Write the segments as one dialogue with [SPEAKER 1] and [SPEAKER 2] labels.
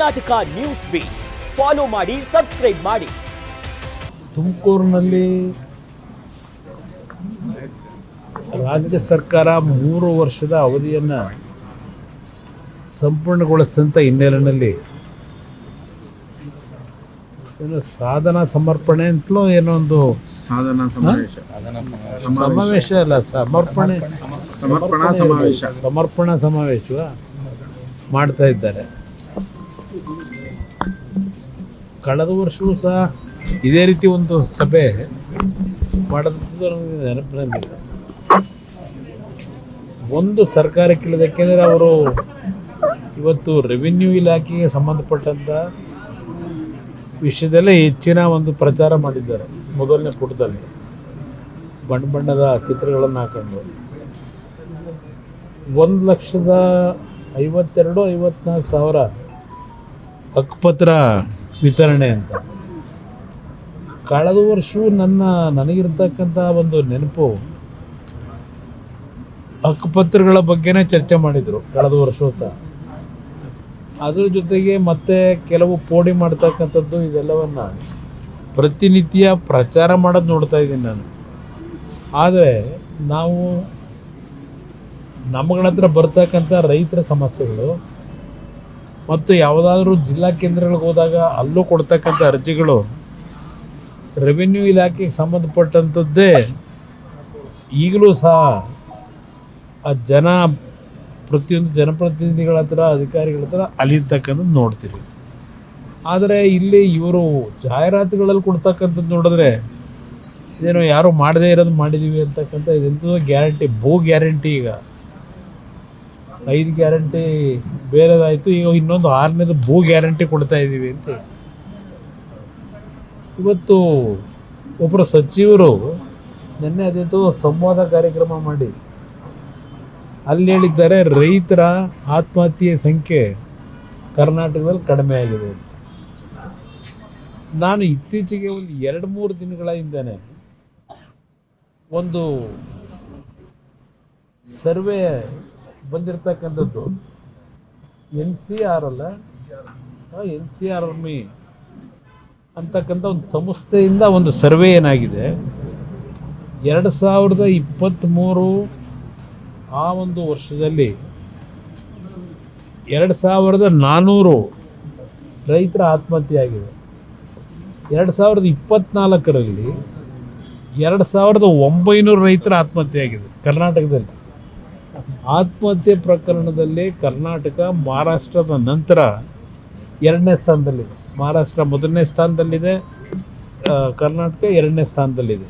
[SPEAKER 1] Karnataka news beet follow ಮಾಡಿ, subscribe ಮಾಡಿ.
[SPEAKER 2] ತುಮಕೂರಿನಲ್ಲಿ ರಾಜ್ಯ ಸರ್ಕಾರ 3 ವರ್ಷದ ಅವಧಿಯನ್ನು ಸಂಪೂರ್ಣಗೊಳಿಸಿದಂಥ ಹಿನ್ನೆಲೆಯಲ್ಲಿ ಏನು ಸಾಧನಾ ಸಮರ್ಪಣೆ ಅಂತಲೂ ಏನೋ ಒಂದು ಸಮಾವೇಶ ಅಲ್ಲ, ಸಮರ್ಪಣಾ ಸಮಾವೇಶ ಮಾಡ್ತಾ ಇದ್ದಾರೆ. ಕಳೆದ ವರ್ಷವೂ ಸಹ ಇದೇ ರೀತಿ ಒಂದು ಸಭೆ ಮಾಡೋದು ನನಗೆ ನೆನಪಿನಲ್ಲಿಲ್ಲ. ಒಂದು ಸರ್ಕಾರಕ್ಕಿಳಿದ, ಯಾಕೆಂದರೆ ಅವರು ಇವತ್ತು ರೆವಿನ್ಯೂ ಇಲಾಖೆಗೆ ಸಂಬಂಧಪಟ್ಟಂಥ ವಿಷಯದಲ್ಲೇ ಹೆಚ್ಚಿನ ಒಂದು ಪ್ರಚಾರ ಮಾಡಿದ್ದಾರೆ. ಮೊದಲನೇ ಪುಟದಲ್ಲಿ ಬಣ್ಣದ ಚಿತ್ರಗಳನ್ನು ಹಾಕೊಂಡು 1,52,54,000 ಹಕ್ಕುಪತ್ರ ವಿತರಣೆ ಅಂತ. ಕಳೆದ ವರ್ಷವೂ ನನಗಿರ್ತಕ್ಕಂಥ ಒಂದು ನೆನಪು, ಹಕ್ಕುಪತ್ರಗಳ ಬಗ್ಗೆನೇ ಚರ್ಚೆ ಮಾಡಿದರು ಕಳೆದ ವರ್ಷವೂ ಸಹ. ಅದ್ರ ಜೊತೆಗೆ ಮತ್ತೆ ಕೆಲವು ಪೋಡಿ ಮಾಡ್ತಕ್ಕಂಥದ್ದು, ಇದೆಲ್ಲವನ್ನು ಪ್ರತಿನಿತ್ಯ ಪ್ರಚಾರ ಮಾಡೋದು ನೋಡ್ತಾ ಇದ್ದೀನಿ ನಾನು. ಆದರೆ ನಾವು ನಮ್ಮಗಳ ಹತ್ರ ಬರ್ತಕ್ಕಂಥ ರೈತರ ಸಮಸ್ಯೆಗಳು ಮತ್ತು ಯಾವುದಾದ್ರೂ ಜಿಲ್ಲಾ ಕೇಂದ್ರಗಳಿಗೆ ಹೋದಾಗ ಅಲ್ಲೂ ಕೊಡ್ತಕ್ಕಂಥ ಅರ್ಜಿಗಳು ರೆವಿನ್ಯೂ ಇಲಾಖೆಗೆ ಸಂಬಂಧಪಟ್ಟಂಥದ್ದೇ ಈಗಲೂ ಸಹ ಆ ಪ್ರತಿಯೊಂದು ಜನಪ್ರತಿನಿಧಿಗಳ ಹತ್ರ, ಅಧಿಕಾರಿಗಳ ಹತ್ರ ಅಲಿತಕ್ಕಂಥದ್ದು ನೋಡ್ತೀವಿ. ಆದರೆ ಇಲ್ಲಿ ಇವರು ಜಾಹೀರಾತುಗಳಲ್ಲಿ ಕೊಡ್ತಕ್ಕಂಥದ್ದು ನೋಡಿದ್ರೆ ಇದೇನೋ ಯಾರು ಮಾಡದೇ ಇರೋದು ಮಾಡಿದ್ದೀವಿ ಅಂತಕ್ಕಂಥ ಇದೆಂಥದ್ದು ಗ್ಯಾರಂಟಿ, ಭೂ ಗ್ಯಾರಂಟಿ. ಈಗ 5 ಗ್ಯಾರಂಟಿ ಬೇರೆದಾಯಿತು, ಈಗ ಇನ್ನೊಂದು 6ನೇದು ಭೂ ಗ್ಯಾರಂಟಿ ಕೊಡ್ತಾ ಇದ್ದೀವಿ ಅಂತ. ಇವತ್ತು ಒಬ್ಬರು ಸಚಿವರು ನಿನ್ನೆ ಅದೇಂತೋ ಸಂವಾದ ಕಾರ್ಯಕ್ರಮ ಮಾಡಿ ಅಲ್ಲಿ ಹೇಳಿದ್ದಾರೆ, ರೈತರ ಆತ್ಮಹತ್ಯೆ ಸಂಖ್ಯೆ ಕರ್ನಾಟಕದಲ್ಲಿ ಕಡಿಮೆ ಆಗಿದೆ. ನಾನು ಇತ್ತೀಚೆಗೆ ಒಂದು 2-3 ದಿನಗಳ ಹಿಂದೆನೆ ಒಂದು ಸರ್ವೆ ಬಂದಿರತಕ್ಕಂಥದ್ದು, NCR ಆರ್ಮಿ ಅಂತಕ್ಕಂಥ ಒಂದು ಸಂಸ್ಥೆಯಿಂದ ಒಂದು ಸರ್ವೆ ಏನಾಗಿದೆ, 2023 ಆ ಒಂದು ವರ್ಷದಲ್ಲಿ 2,400 ರೈತರ ಆತ್ಮಹತ್ಯೆ ಆಗಿದೆ. 2024ರಲ್ಲಿ 2,900 ರೈತರ ಆತ್ಮಹತ್ಯೆ ಆಗಿದೆ ಕರ್ನಾಟಕದಲ್ಲಿ. ಆತ್ಮಹತ್ಯೆ ಪ್ರಕರಣದಲ್ಲಿ ಕರ್ನಾಟಕ ಮಹಾರಾಷ್ಟ್ರದ ನಂತರ 2ನೇ ಸ್ಥಾನದಲ್ಲಿದೆ. ಮಹಾರಾಷ್ಟ್ರ 1ನೇ ಸ್ಥಾನದಲ್ಲಿದೆ, ಕರ್ನಾಟಕ 2ನೇ ಸ್ಥಾನದಲ್ಲಿದೆ.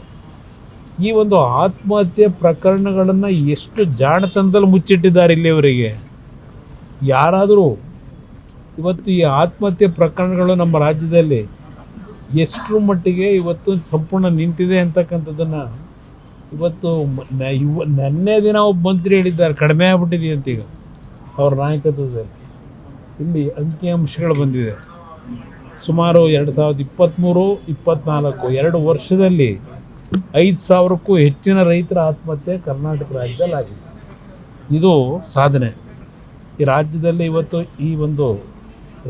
[SPEAKER 2] ಈ ಒಂದು ಆತ್ಮಹತ್ಯೆ ಪ್ರಕರಣಗಳನ್ನು ಎಷ್ಟು ಜಾಣತನದಲ್ಲಿ ಮುಚ್ಚಿಟ್ಟಿದ್ದಾರೆ ಇಲ್ಲಿಯವರೆಗೆ. ಯಾರಾದರೂ ಇವತ್ತು ಈ ಆತ್ಮಹತ್ಯೆ ಪ್ರಕರಣಗಳು ನಮ್ಮ ರಾಜ್ಯದಲ್ಲಿ ಎಷ್ಟರ ಮಟ್ಟಿಗೆ ಇವತ್ತು ಸಂಪೂರ್ಣ ನಿಂತಿದೆ ಅಂತಕ್ಕಂಥದ್ದನ್ನು ಇವತ್ತು ನೆನ್ನೆ ದಿನ ಒಬ್ಬ ಮಂತ್ರಿ ಹೇಳಿದ್ದಾರೆ, ಕಡಿಮೆ ಆಗ್ಬಿಟ್ಟಿದೆ ಅಂತ. ಈಗ ಅವ್ರ ನಾಯಕತ್ವದಲ್ಲಿ ಇಲ್ಲಿ ಅಂಕಿಅಂಶಗಳು ಬಂದಿದೆ. ಸುಮಾರು 2023-24 2 ವರ್ಷದಲ್ಲಿ 5,000ಕ್ಕೂ ಹೆಚ್ಚಿನ ರೈತರ ಆತ್ಮಹತ್ಯೆ ಕರ್ನಾಟಕ ರಾಜ್ಯದಲ್ಲಿ ಆಗಿದೆ. ಇದು ಸಾಧನೆ. ಈ ರಾಜ್ಯದಲ್ಲಿ ಇವತ್ತು ಈ ಒಂದು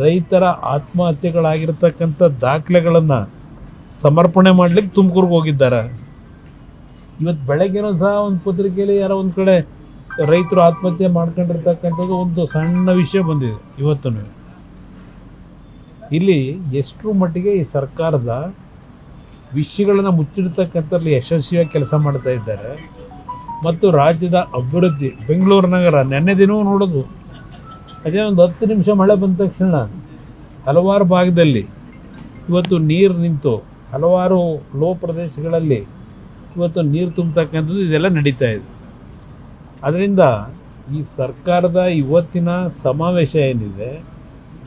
[SPEAKER 2] ರೈತರ ಆತ್ಮಹತ್ಯೆಗಳಾಗಿರ್ತಕ್ಕಂಥ ದಾಖಲೆಗಳನ್ನು ಸಮರ್ಪಣೆ ಮಾಡಲಿಕ್ಕೆ ತುಮಕೂರಿಗೆ ಹೋಗಿದ್ದಾರೆ. ಇವತ್ತು ಬೆಳಗ್ಗೆನೂ ಸಹ ಒಂದು ಪತ್ರಿಕೆಯಲ್ಲಿ ಯಾರೋ ಒಂದು ಕಡೆ ರೈತರು ಆತ್ಮಹತ್ಯೆ ಮಾಡ್ಕೊಂಡಿರ್ತಕ್ಕಂಥದ್ದು ಒಂದು ಸಣ್ಣ ವಿಷಯ ಬಂದಿದೆ. ಇವತ್ತು ಇಲ್ಲಿ ಎಷ್ಟರ ಮಟ್ಟಿಗೆ ಈ ಸರ್ಕಾರದ ವಿಷಯಗಳನ್ನು ಮುಚ್ಚಿಡ್ತಕ್ಕಂಥಲ್ಲಿ ಯಶಸ್ವಿಯಾಗಿ ಕೆಲಸ ಮಾಡ್ತಾ ಇದ್ದಾರೆ. ಮತ್ತು ರಾಜ್ಯದ ಅಭಿವೃದ್ಧಿ, ಬೆಂಗಳೂರು ನಗರ ನೆನ್ನೆ ದಿನವೂ ನೋಡೋದು, ಅದೇ ಒಂದು 10 ನಿಮಿಷ ಮಳೆ ಬಂದ ತಕ್ಷಣ ಹಲವಾರು ಭಾಗದಲ್ಲಿ ಇವತ್ತು ನೀರು ನಿಂತು, ಹಲವಾರು ಲೋ ಪ್ರದೇಶಗಳಲ್ಲಿ ಇವತ್ತು ನೀರು ತುಂಬತಕ್ಕಂಥದ್ದು ಇದೆಲ್ಲ ನಡೀತಾ ಇದೆ. ಅದರಿಂದ ಈ ಸರ್ಕಾರದ ಇವತ್ತಿನ ಸಮಾವೇಶ ಏನಿದೆ,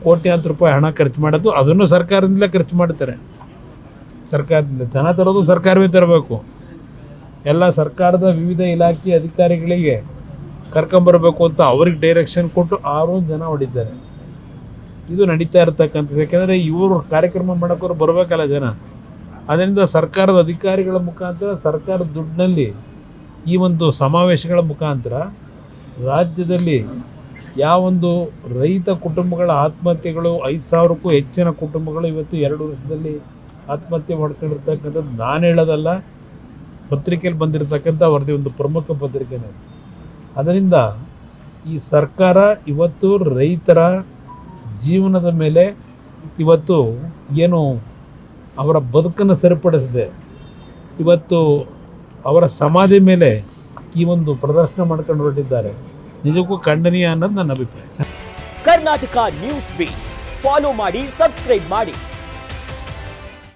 [SPEAKER 2] ಕೋಟ್ಯಾಂತರ ರೂಪಾಯಿ ಹಣ ಖರ್ಚು ಮಾಡೋದು, ಅದನ್ನು ಸರ್ಕಾರದಿಂದಲೇ ಖರ್ಚು ಮಾಡ್ತಾರೆ. ಸರ್ಕಾರದಿಂದ ಜನ ತರೋದು ಸರ್ಕಾರವೇ ತರಬೇಕು. ಎಲ್ಲ ಸರ್ಕಾರದ ವಿವಿಧ ಇಲಾಖೆ ಅಧಿಕಾರಿಗಳಿಗೆ ಕರ್ಕೊಂಬರ್ಬೇಕು ಅಂತ ಅವ್ರಿಗೆ ಡೈರೆಕ್ಷನ್ ಕೊಟ್ಟು 6 ಜನ ಹೊಡಿದ್ದಾರೆ. ಇದು ನಡೀತಾ ಇರ್ತಕ್ಕಂಥದ್ದು. ಯಾಕೆಂದರೆ ಇವರು ಕಾರ್ಯಕ್ರಮ ಮಾಡೋಕ್ಕವ್ರು ಬರಬೇಕಲ್ಲ ಜನ. ಅದರಿಂದ ಸರ್ಕಾರದ ಅಧಿಕಾರಿಗಳ ಮುಖಾಂತರ, ಸರ್ಕಾರದ ದುಡ್ಡಿನಲ್ಲಿ ಈ ಒಂದು ಸಮಾವೇಶಗಳ ಮುಖಾಂತರ ರಾಜ್ಯದಲ್ಲಿ ಯಾವೊಂದು ರೈತ ಕುಟುಂಬಗಳ ಆತ್ಮಹತ್ಯೆಗಳು 5,000ಕ್ಕೂ ಹೆಚ್ಚಿನ ಕುಟುಂಬಗಳು ಇವತ್ತು 2 ವರ್ಷದಲ್ಲಿ ಆತ್ಮಹತ್ಯೆ ಮಾಡ್ಕೊಂಡಿರ್ತಕ್ಕಂಥದ್ದು ನಾನು ಹೇಳೋದಲ್ಲ, ಪತ್ರಿಕೆಯಲ್ಲಿ ಬಂದಿರತಕ್ಕಂಥ ವರದಿ, ಒಂದು ಪ್ರಮುಖ ಪತ್ರಿಕೆನೇ. ಅದರಿಂದ ಈ ಸರ್ಕಾರ ಇವತ್ತು ರೈತರ ಜೀವನದ ಮೇಲೆ ಇವತ್ತು ಏನು ಅವರ ಬದುಕನ್ನು ಸರಿಪಡಿಸಿದೆ, ಇವತ್ತು ಅವರ ಸಮಾಧಿ ಮೇಲೆ ಈ ಒಂದು ಪ್ರದರ್ಶನ ಮಾಡ್ಕೊಂಡು ಹೊರಟಿದ್ದಾರೆ. ನಿಜಕ್ಕೂ ಖಂಡನೀಯ ಅನ್ನೋದು ನನ್ನ ಅಭಿಪ್ರಾಯ.
[SPEAKER 1] ಕರ್ನಾಟಕ ನ್ಯೂಸ್ ಬೀಟ್ ಫಾಲೋ ಮಾಡಿ, ಸಬ್ಸ್ಕ್ರೈಬ್ ಮಾಡಿ.